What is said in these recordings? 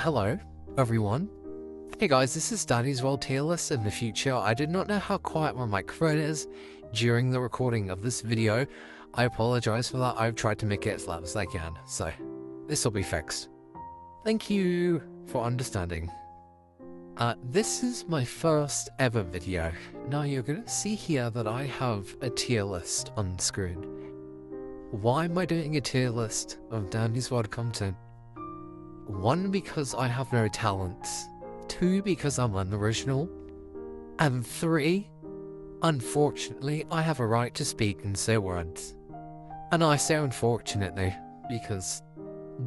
Hello, everyone. Hey guys, this is Danny's World tier list in the future. I did not know how quiet my microphone is during the recording of this video. I apologize for that. I've tried to make it as loud as I can, so this will be fixed. Thank you for understanding. This is my first ever video. Now you're gonna see here that I have a tier list on screen. Why am I doing a tier list of Danny's World content? 1, because I have no talents. 2, because I'm unoriginal. And 3, unfortunately, I have a right to speak and say words. And I say unfortunately, because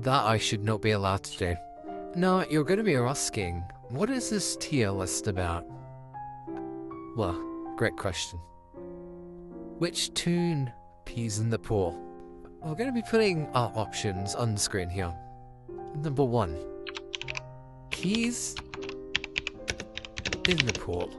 that I should not be allowed to do. Now, you're going to be asking, what is this tier list about? Well, great question. Which toon pees in the pool? We're going to be putting our options on the screen here. Number 1. Peas in the pool.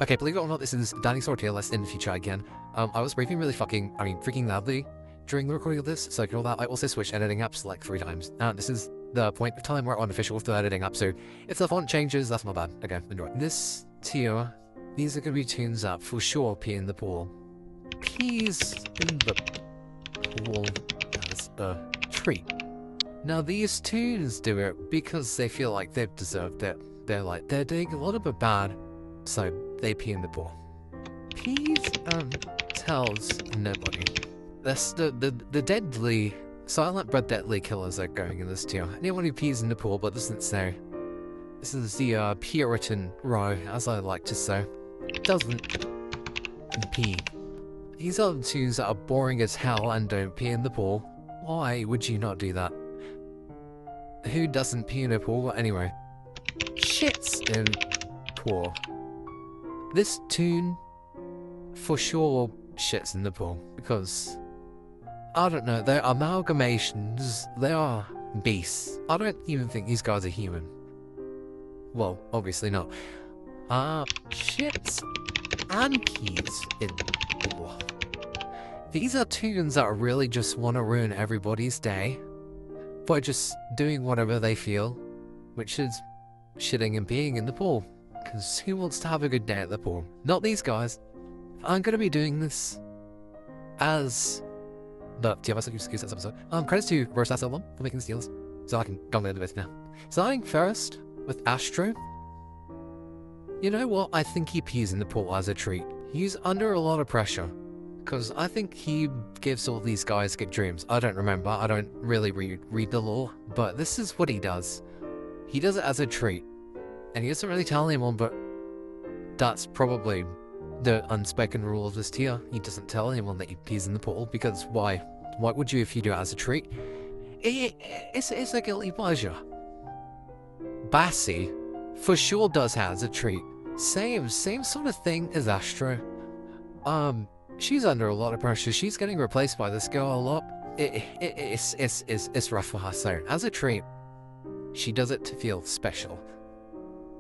Okay, believe it or not, this is Danny's World tier list in the future again. I was breathing really freaking loudly during the recording of this, so ignore that. I also switched editing apps like 3 times. This is the point of time where I'm unofficial with the editing app, so if the font changes, that's my bad. Okay, enjoy. This tier, these are going to be tunes that for sure pee in the pool. Peas in the pool as a treat. Now these tunes do it because they feel like they've deserved it. They're doing a little bit bad, so they pee in the pool. Peas tells nobody. That's the deadly, silent but deadly killers are going in this tier. Anyone who pees in the pool but doesn't say. This is the Puritan row, as I like to say. Doesn't pee. These are the tunes that are boring as hell and don't pee in the pool. Why would you not do that? Who doesn't pee in a pool anyway? Shits in pool. This toon for sure shits in the pool because I don't know, they're amalgamations, they are beasts. I don't even think these guys are human. Well, obviously not. Shits and peas in the pool. These are toons that really just want to ruin everybody's day by just doing whatever they feel, which is shitting and peeing in the pool. Because who wants to have a good day at the pool? Not these guys. I'm going to be doing this as the TFS excuse this episode. Credits to Roast Asylum for making this deals, so I can go into this now. Starting first with Astro. You know what? I think he pees in the pool as a treat. He's under a lot of pressure. Because I think he gives all these guys good dreams. I don't remember, I don't really read the lore, but this is what he does. He does it as a treat. And he doesn't really tell anyone, but that's probably the unspoken rule of this tier. He doesn't tell anyone that he pees in the pool, because why? Why would you if you do it as a treat? It's a guilty pleasure. Bassie for sure does have as a treat. Same sort of thing as Astro. She's under a lot of pressure. She's getting replaced by this girl a lot. It's rough for her. So as a treat, she does it to feel special.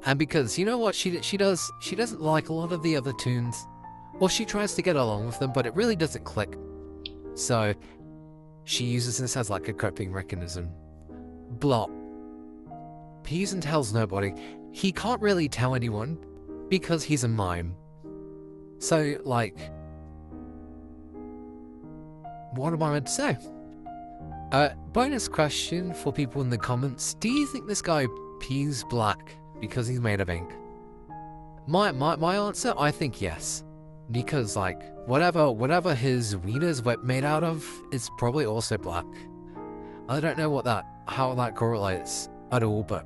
And because you know what she doesn't like a lot of the other tunes. Well, she tries to get along with them, but it really doesn't click. So she uses this as like a coping mechanism. Blop. Pees and tells nobody. He can't really tell anyone because he's a mime. So like, what am I meant to say? Bonus question for people in the comments. Do you think this guy pees black because he's made of ink? My answer, I think yes. Because like, whatever his wiener's made out of is probably also black. I don't know how that correlates at all, but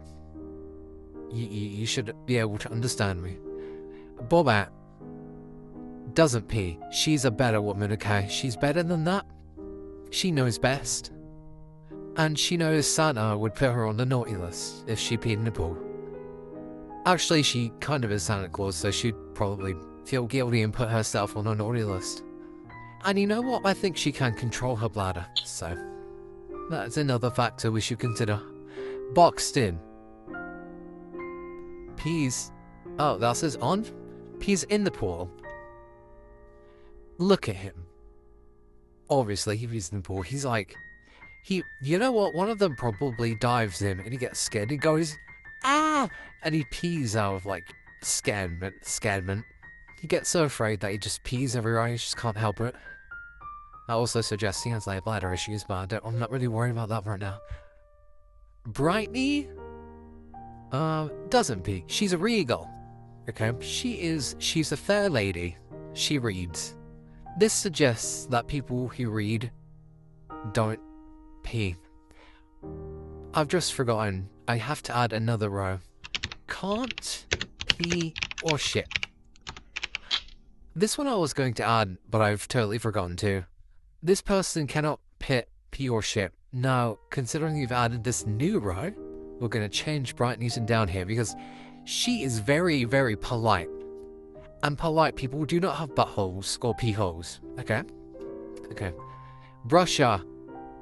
you should be able to understand me. Bobat doesn't pee. She's a better woman, okay? She's better than that. She knows best. And she knows Santa would put her on the naughty list if she peed in the pool. Actually, she kind of is Santa Claus, so she'd probably feel guilty and put herself on a naughty list. And you know what? I think she can control her bladder, so that's another factor we should consider. Boxed in. Peas. Oh, that says on? Peas in the pool. Look at him. Obviously, he pees in the pool. He's like, you know what? One of them probably dives in and he gets scared. He goes, ah! And he pees out of, like, scaredment. He gets so afraid that he just pees everywhere, he just can't help it. That also suggests he has, like, bladder issues, but I'm not really worried about that right now. Brightney? Doesn't pee. She's a regal. Okay? She's a fair lady. She reads. This suggests that people who read don't pee. I've just forgotten. I have to add another row. Can't pee or shit. This one I was going to add, but I've totally forgotten to. This person cannot pee or shit. Now, considering you've added this new row, we're going to change Brightney's down here because she is very, very polite. And polite people do not have buttholes or pee holes. Okay? Okay. Brusher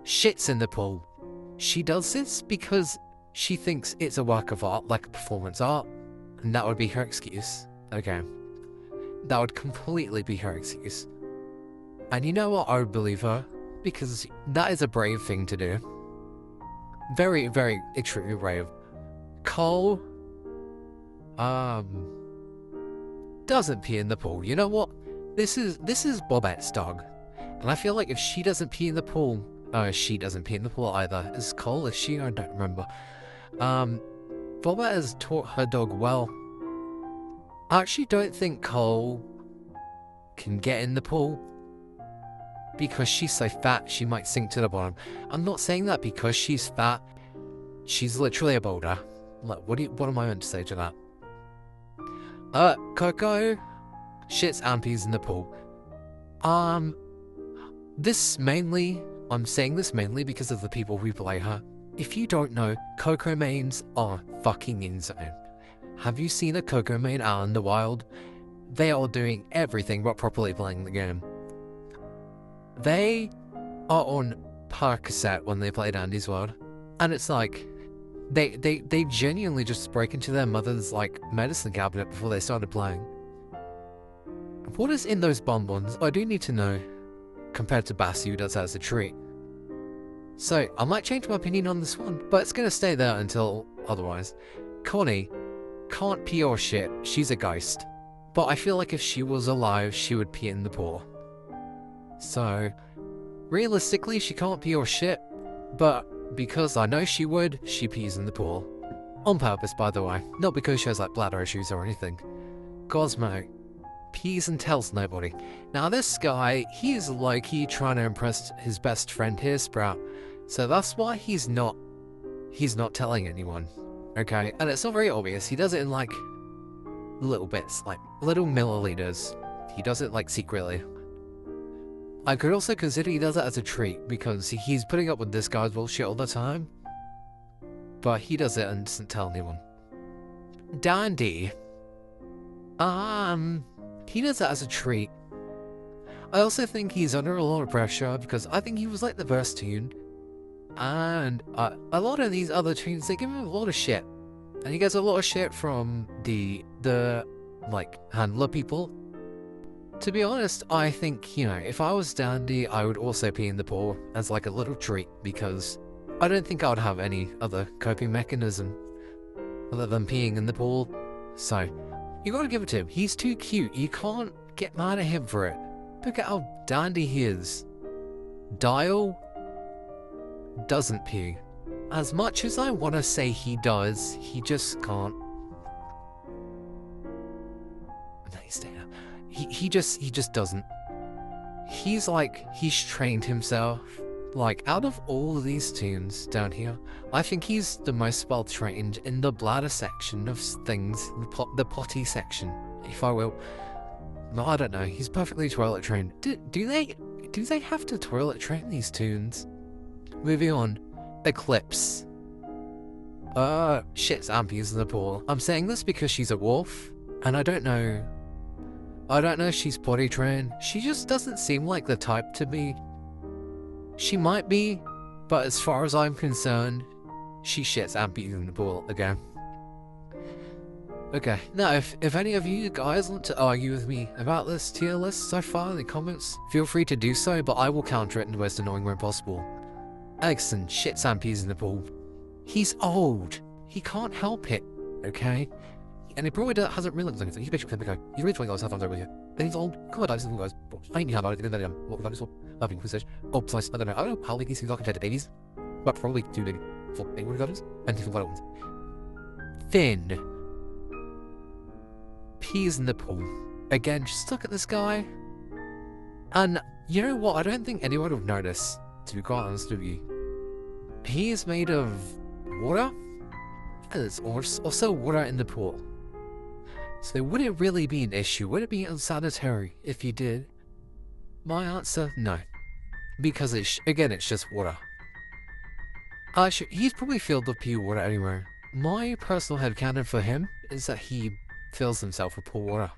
shits in the pool. She does this because she thinks it's a work of art, like a performance art. And that would be her excuse. Okay. That would completely be her excuse. And you know what? I would believe her. Because that is a brave thing to do. Very, very extremely brave. Cole doesn't pee in the pool. You know what? This is Bobette's dog. And I feel like if she doesn't pee in the pool, she doesn't pee in the pool either. Is Cole, is she? I don't remember. Bobette has taught her dog well. I actually don't think Cole can get in the pool. Because she's so fat, she might sink to the bottom. I'm not saying that because she's fat. She's literally a boulder. Like, what am I meant to say to that? Coco shits and pees in the pool. I'm saying this mainly because of the people who play her. If you don't know, Coco mains are fucking insane. Have you seen a Coco main out in the wild? They are doing everything but properly playing the game. They are on Percocet when they play Dandy's World. And it's like, they genuinely just break into their mother's, like, medicine cabinet before they started playing. What is in those bonbons? I do need to know, compared to Bassi, who does that as a treat. So, I might change my opinion on this one, but it's gonna stay there until otherwise. Connie can't pee or shit. She's a ghost. But I feel like if she was alive, she would pee in the pool. So, realistically, she can't pee or shit, but because I know she would, she pees in the pool. On purpose, by the way, not because she has, like, bladder issues or anything. Cosmo pees and tells nobody. Now, this guy, he's low-key trying to impress his best friend here, Sprout, so that's why he's not telling anyone, okay? And it's not very obvious. He does it in, like, little bits, like, little milliliters. He does it, like, secretly. I could also consider he does it as a treat, because he's putting up with this guy's bullshit all the time. But he does it and doesn't tell anyone. Dandy. He does it as a treat. I also think he's under a lot of pressure, because I think he was like the first Toon. And a lot of these other Toons, they give him a lot of shit. And he gets a lot of shit from the like, handler people. To be honest, I think, you know, if I was Dandy, I would also pee in the pool as like a little treat, because I don't think I would have any other coping mechanism other than peeing in the pool. So, you gotta give it to him. He's too cute. You can't get mad at him for it. Look at how dandy he is. Dial doesn't pee. As much as I want to say he does, he just can't. He just doesn't. He's trained himself. Like, out of all of these Toons down here, I think he's the most well trained in the bladder section of things, the potty section, if I will. No, I don't know. He's perfectly toilet trained. Do they have to toilet train these Toons? Moving on. Eclipse. Shit's ampies in the pool. I'm saying this because she's a wolf, and I don't know if she's potty trained. She just doesn't seem like the type to be. She might be, but as far as I'm concerned, she shits ampies in the pool again. Okay, now if any of you guys want to argue with me about this tier list so far in the comments, feel free to do so, but I will counter it in the most annoying way possible. Exon shits ampies in the pool. He's old. He can't help it, okay? And he probably hasn't realized anything. He's basically going, he's really trying to have fun over here. Then he's all, come on, guys, I ain't about it, and then what we've done having research. Oh, besides, I don't know how big these things are compared to babies, but probably too big for baby gardens and different little ones. Finn. Peas in the pool. Again, just look at this guy. And you know what? I don't think anyone would notice, to be quite honest with you. He is made of water. There's also water in the pool. So would it really be an issue? Would it be unsanitary if he did? My answer, no. Because again, it's just water. He's probably filled with pure water anyway. My personal headcanon for him is that he fills himself with pool water.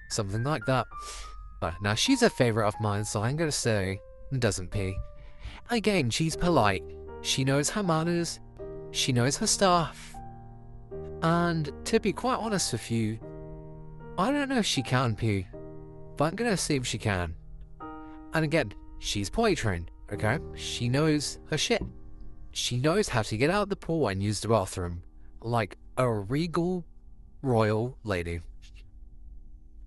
Something like that. Now, she's a favourite of mine, so I'm gonna say, doesn't pee. Again, she's polite. She knows her manners. She knows her stuff. And to be quite honest with you, I don't know if she can pee, but I'm gonna assume she can. And again, she's potty trained, okay? She knows her shit. She knows how to get out of the pool and use the bathroom, like a regal royal lady.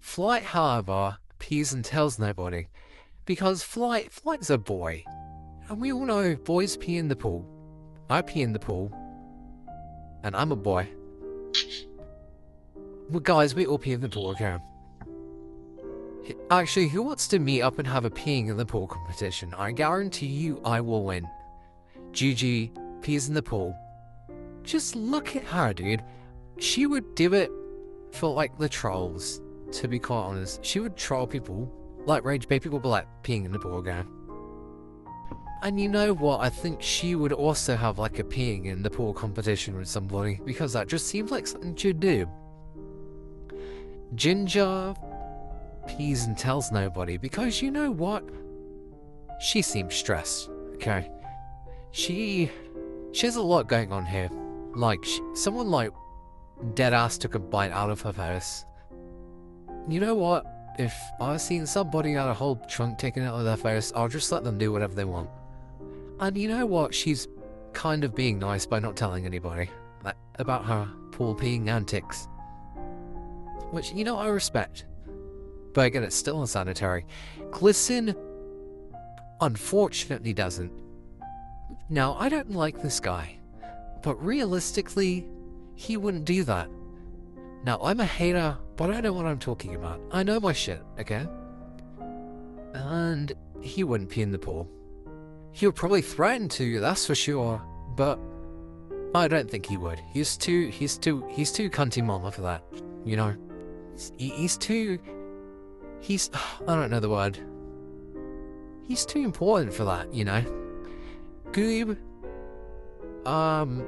Flight, however, pees and tells nobody, because Flight's a boy. And we all know boys pee in the pool. I pee in the pool. And I'm a boy. Well, guys, we all pee in the pool, okay? Actually, who wants to meet up and have a peeing in the pool competition? I guarantee you I will win. Gigi pees in the pool. Just look at her, dude. She would do it for, like, the trolls, to be quite honest. She would troll people, like rage bait people, but like peeing in the pool again. And you know what? I think she would also have like a peeing in the pool competition with somebody, because that just seems like something she'd do. Ginger pees and tells nobody, because you know what? She seems stressed, okay? She has a lot going on here. Like, someone like deadass took a bite out of her face. You know what? If I've seen somebody had a whole chunk taken out of their face, I'll just let them do whatever they want. And you know what? She's kind of being nice by not telling anybody about her pool peeing antics. Which, you know, I respect. But again, it's still unsanitary. Glisten, unfortunately, doesn't. Now, I don't like this guy, but realistically, he wouldn't do that. Now, I'm a hater, but I know what I'm talking about. I know my shit, okay? And he wouldn't pee in the pool. He would probably threaten to, that's for sure, but I don't think he would. He's too cunty mama for that, you know? I don't know the word. He's too important for that, you know? Goob, I'm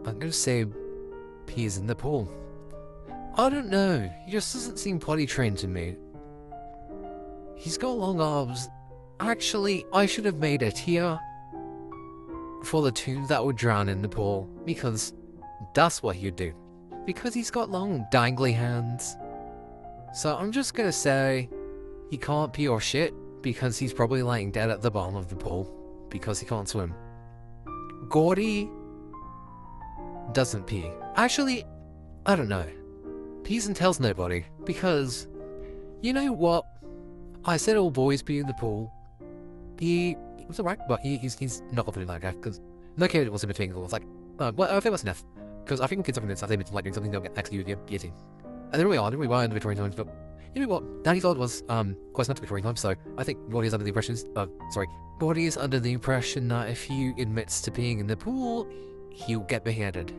gonna say pees in the pool. I don't know, he just doesn't seem potty trained to me. He's got long arms. Actually, I should have made a tier for the Toons that would drown in the pool, because that's what he'd do. Because he's got long, dangly hands. So I'm just gonna say he can't pee or shit, because he's probably laying dead at the bottom of the pool, because he can't swim. Gordy doesn't pee. Actually, I don't know. Pees and tells nobody, because you know what? I said all boys pee in the pool. He was alright, but he's not confident like that, because no kid was in between. It was like, well, if it was enough. Because I think kids are convinced that they've been like doing something they'll get next to you, and there we are in the Victorian times, but you know what? Danny thought was quite not Victorian times, so I think Gordy is under the impression that if he admits to being in the pool, he'll get beheaded.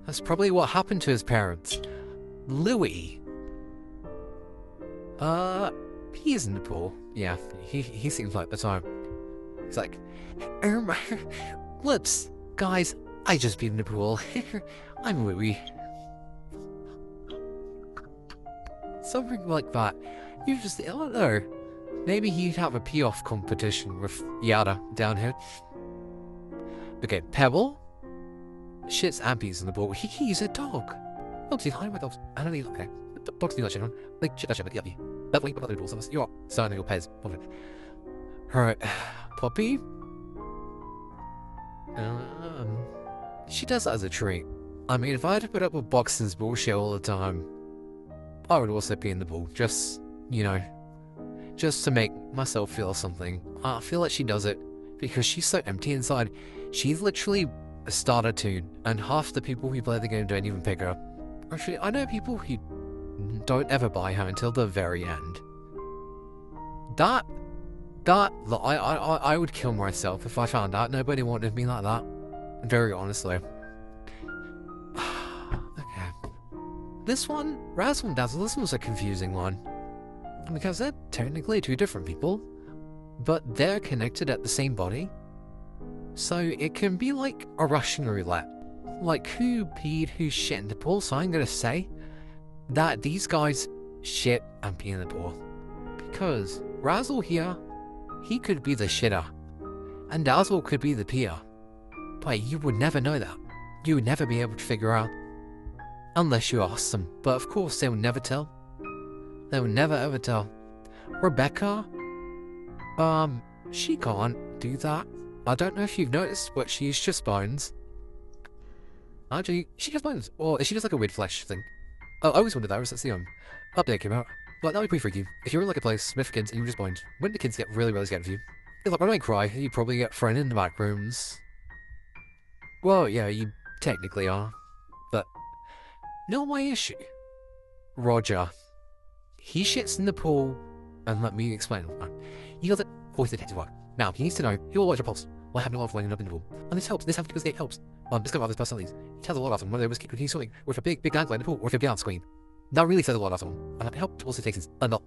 That's probably what happened to his parents. Louis. He's in the pool. Yeah, he seems like the time. He's like, whoops, guys, I just peed in the pool. I'm Louis. Something like that. You just, I don't know. Maybe he'd have a pee-off competition with Yada down here. Okay, Pebble. Shits and pees in the pool. He's a dog. Dogs need hiding with dogs. I don't need, okay. Dogs do that shit on. Like, shit that shit, but yuppie. That way, but other rules of us. You're starting your pets. Alright. Poppy. She does that as a treat. I mean, if I had to put up with Boxton's bullshit all the time, I would also be in the pool, just, you know, just to make myself feel something. I feel like she does it because she's so empty inside. She's literally a starter toon, and half the people who play the game don't even pick her up. Actually, I know people who don't ever buy her until the very end. I would kill myself if I found out nobody wanted me like that. Very honestly. Okay. This one, Razzle and Dazzle, this one's a confusing one. Because they're technically two different people, but they're connected at the same body. So it can be like a Russian roulette. Like who peed, who shit in the pool, so I'm gonna say that these guys shit and pee in the pool. Because Razzle here, he could be the shitter, and Dazzle could be the peer. But you would never know that. You would never be able to figure out. Unless you ask them. But of course they would never tell. They would never ever tell. Rebecca, she can't do that. I don't know if you've noticed, but she's just bones. Actually, she has bones. Or is she just like a weird flesh thing? Oh, I always wondered that. That's the update came out. But that would be pretty freaky. If you're in like a place with kids and you're just bones, wouldn't the kids get really, really scared of you? Like when I cry, you probably get thrown in the back rooms. Well, yeah, you technically are. But not my issue. Roger. He shits in the pool, and let me explain. He does it for his detective work. Now, he needs to know he will watch your pulse while having a lot of lining up in the pool. And this helps. This happens because it helps. Discover others' personalities. It tells a lot about them, whether they was kicked when he's swimming, or if a big dangler in the pool, or if you're behind the screen. That really says a lot about them, and it helps also takes a lot.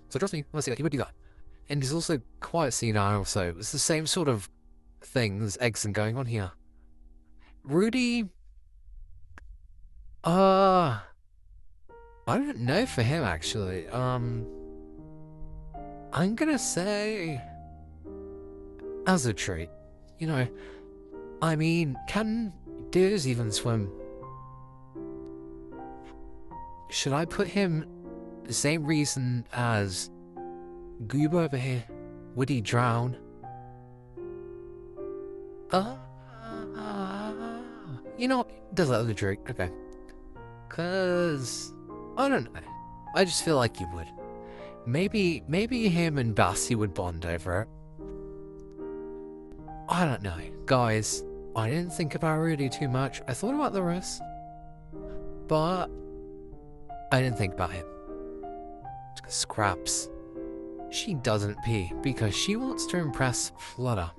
So trust me, when I say that, he would do that. And there's also quite senile, so it's the same sort of thing as Eggson going on here. Rudy... I don't know for him, actually. I'm gonna say... as a treat. You know, I mean, can deers even swim? Should I put him the same reason as Goob over here? Would he drown? You know, does that as a treat? Okay. Cause I don't know. I just feel like you would. Maybe him and Bassie would bond over it. I don't know. Guys, I didn't think about Rudy too much. I thought about the rest. But I didn't think about him. Scraps. She doesn't pee because she wants to impress Flutter,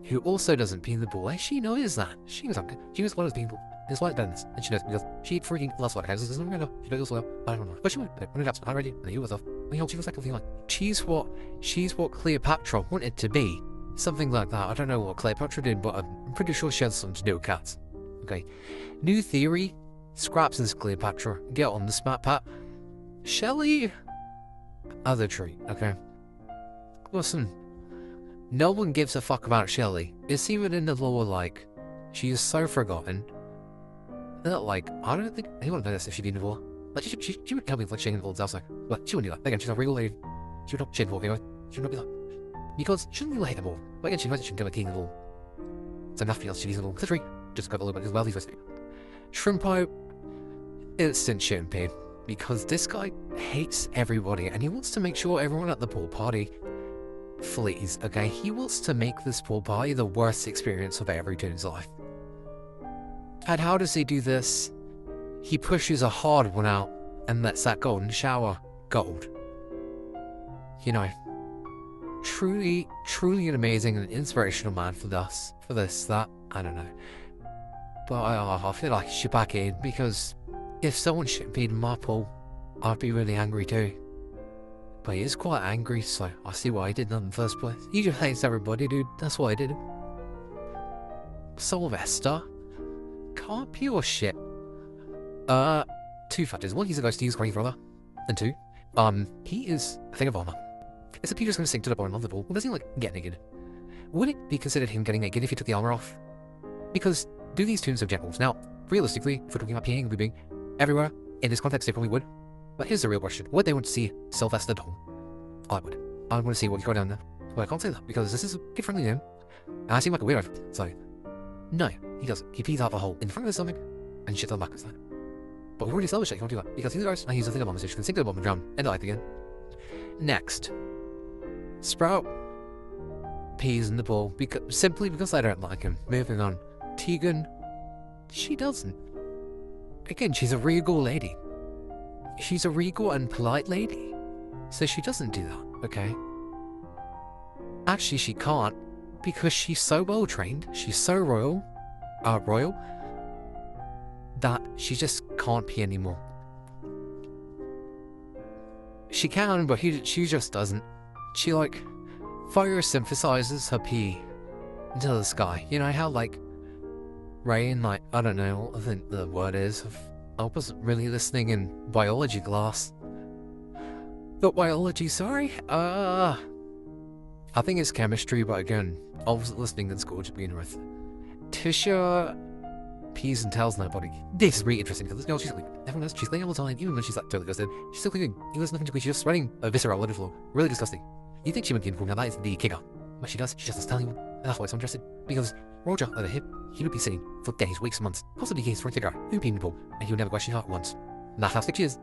who also doesn't pee in the pool. She knows that. She knows one of those people. It's like Dennis, and she knows because she freaking loves Flutter. She doesn't know. She knows also. I don't know. But she would. When it happens, I'm ready. And you was off. She was like, she's what Cleopatra wanted to be. Something like that. I don't know what Cleopatra did, but I'm pretty sure she had something to do with cats. Okay. New theory. Scraps is Cleopatra. Get on the smart pat. Shelley. Other treat. Okay. Listen. No one gives a fuck about Shelley. It's even in the lore, like, she is so forgotten that, like, I don't think anyone would know this if she'd been before. Like, she would tell me, like, she involved outside. But she wouldn't do that. Again, she's a real lady. She would not shit involved, anyway. She would not be that. Because she doesn't really hate them all. But again, she knows that she can go like king of all. So nothing else she needs a little. It's a tree. Just got a little bit as well, he's listening. Shrimpo, instant shit and pain. Because this guy hates everybody and he wants to make sure everyone at the pool party flees, okay? He wants to make this pool party the worst experience of every Toon's life. And how does he do this? He pushes a hard one out and lets that golden shower gold. You know, truly an amazing and inspirational man for this, that, I don't know. But I feel like he should back in because if someone shouldn't be in my pool, I'd be really angry too. But he is quite angry, so I see why he did that in the first place. He just hates everybody, dude. That's why I did it. Sylvester can't pure shit. Two factors. One, he's a ghost, he's Granny brother. And two, he is a thing of armor. Is the Peter's gonna sink to the bottom of the pool? Well, does he like get naked? Would it be considered him getting naked if he took the armor off? Because do these Toons have genitals? Now, realistically, if we're talking about peeing and pooping everywhere, in this context they probably would. But here's the real question. Would they want to see Sylvester Dong? I would. I want to see what you got down there. But I can't say that because this is a kid-friendly name. And I seem like a weirdo, so No, he doesn't. He pees out the hole in front of his stomach and shits on the back of his side. But we've already established that you can't do that because he's a ghost and he's a thing bomb, so you can sink to the bomb and drown and die again. Next, Sprout pees in the bowl simply because I don't like him. Moving on. Tegan, she doesn't. Again, she's a regal lady. She's a regal and polite lady. So she doesn't do that, okay? Actually, she can't because she's so well trained, she's so royal, that she just can't pee anymore. She can, but she just doesn't. She, like, photosynthesizes her pee into the sky. You know how, like, rain, like, I don't know what I think the word is. I wasn't really listening in biology class. Not biology, sorry. I think it's chemistry, but again, I wasn't listening in school to begin with. Tisha pees and tells nobody. This is really interesting because this girl, she's like, everyone knows she's cleaning all the time, even when she's like totally ghosted. She's still cleaning, even there's nothing to clean, she's just spreading a viscera all over the floor. Really disgusting. You think she would be informed, now that is the kicker. What she does, she just doesn't tell anyone. And that's why it's so interesting. Because Roger, at the hip, he would be sitting for days, weeks, months, possibly years trying to figure out who peed in the pool, and he would never question her at once. And that's how sick she is.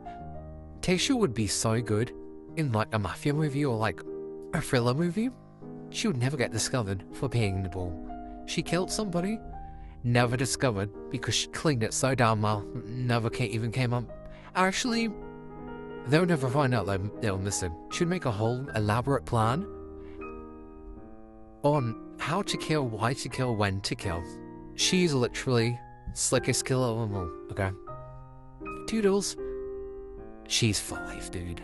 Tisha would be so good in like a mafia movie or like a thriller movie. She would never get discovered for peeing in the pool. She killed somebody, never discovered because she cleaned it so damn well, never even came up. Actually, they'll never find out they were missing. She would make a whole elaborate plan on how to kill, why to kill, when to kill. She's literally slickest killer of them all, okay? Toodles, she's 5, dude.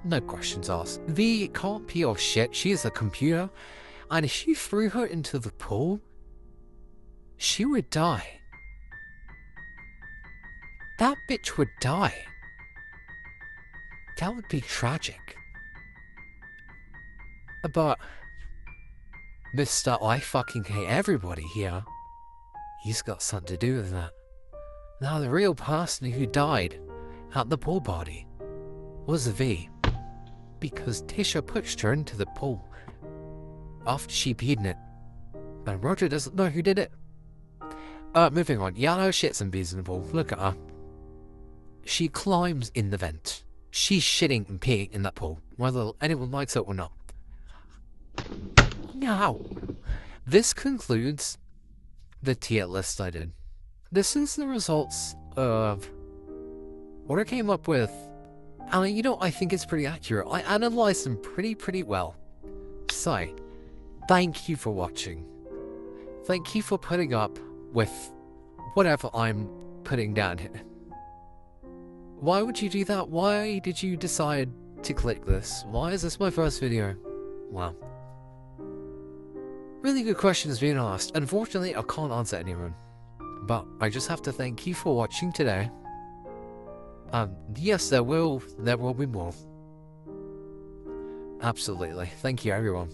No questions asked. V can't pee or shit, she is a computer, and if she threw her into the pool, she would die. That bitch would die. That would be tragic. But Mr. I fucking hate everybody here, he's got something to do with that. Now the real person who died at the pool party was V, because Tisha pushed her into the pool after she peed in it, and Roger doesn't know who did it. Moving on. Yano shits and pees in the pool. Look at her. She climbs in the vent. She's shitting and peeing in that pool, whether anyone likes it or not. Now, this concludes the tier list I did. This is the results of what I came up with. And you know, I think it's pretty accurate. I analysed them pretty well. So, thank you for watching. Thank you for putting up with whatever I'm putting down here. Why would you do that? Why did you decide to click this? Why is this my first video? Well, really good questions being asked. Unfortunately, I can't answer any of them. But I just have to thank you for watching today. Yes, there will be more. Absolutely. Thank you, everyone.